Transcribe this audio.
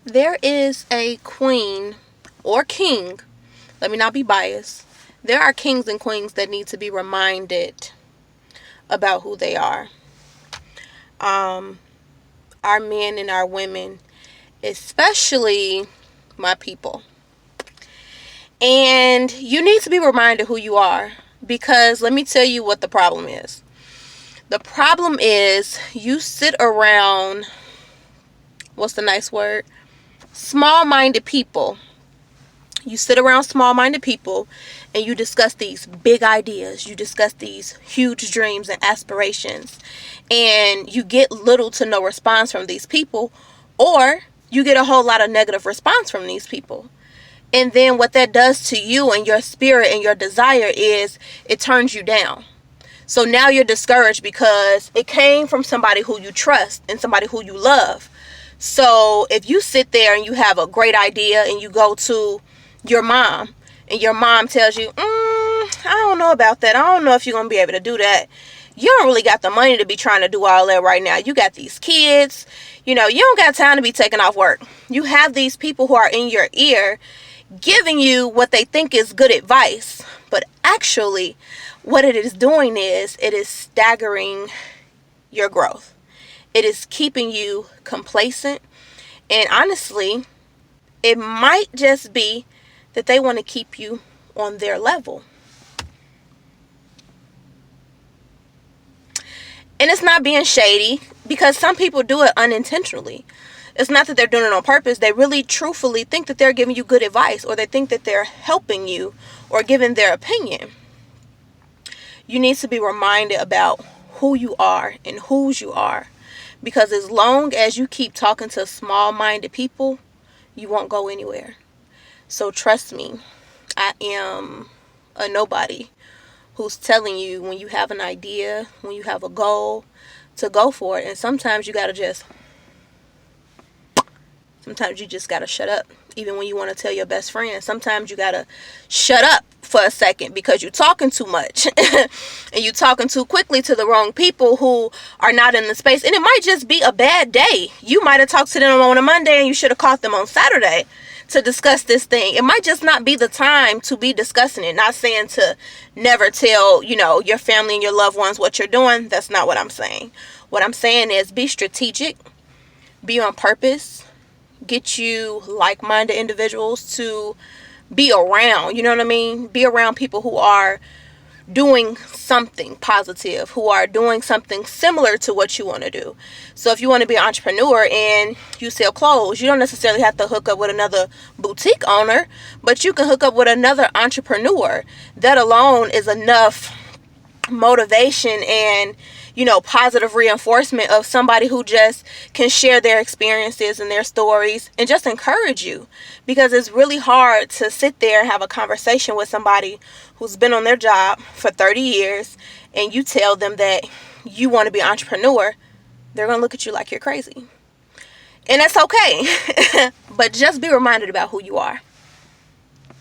There is a queen or king. Let me not be biased. There are kings and queens that need to be reminded about who they are. Our men and our women, especially my people. And you need to be reminded who you are, because let me tell you what the problem is. The problem is you sit around, what's the nice word? Small-minded people. You sit around small-minded people and you discuss these big ideas. You discuss these huge dreams and aspirations. And you get little to no response from these people, or you get a whole lot of negative response from these people. And then what that does to you and your spirit and your desire is it turns you down. So now you're discouraged because it came from somebody who you trust and somebody who you love. So if you sit there and you have a great idea and you go to your mom and your mom tells you, I don't know about that. I don't know if you're going to be able to do that. You don't really got the money to be trying to do all that right now. You got these kids. You don't got time to be taking off work. You have these people who are in your ear giving you what they think is good advice. But actually, what it is doing is it is staggering your growth. It is keeping you complacent. And honestly, it might just be that they want to keep you on their level. And it's not being shady, because some people do it unintentionally. It's not that they're doing it on purpose. They really truthfully think that they're giving you good advice, or they think that they're helping you or giving their opinion. You need to be reminded about who you are and whose you are. Because as long as you keep talking to small-minded people, you won't go anywhere. So trust me, I am a nobody who's telling you when you have an idea, when you have a goal, to go for it. And sometimes you just gotta shut up. Even when you want to tell your best friend, sometimes you gotta shut up for a second because you're talking too much and you're talking too quickly to the wrong people who are not in the space. And it might just be a bad day. You might have talked to them on a Monday and you should have caught them on Saturday to discuss this thing. It might just not be the time to be discussing it. Not saying to never tell, your family and your loved ones what you're doing. That's not what I'm saying. What I'm saying is be strategic, be on purpose, get you like-minded individuals to be around. You know what I mean? Be around people who are doing something positive, who are doing something similar to what you want to do. So if you want to be an entrepreneur and you sell clothes, you don't necessarily have to hook up with another boutique owner, but you can hook up with another entrepreneur. That alone is enough motivation and positive reinforcement of somebody who just can share their experiences and their stories and just encourage you. Because it's really hard to sit there and have a conversation with somebody who's been on their job for 30 years and you tell them that you want to be an entrepreneur. They're going to look at you like you're crazy. And that's okay. But just be reminded about who you are.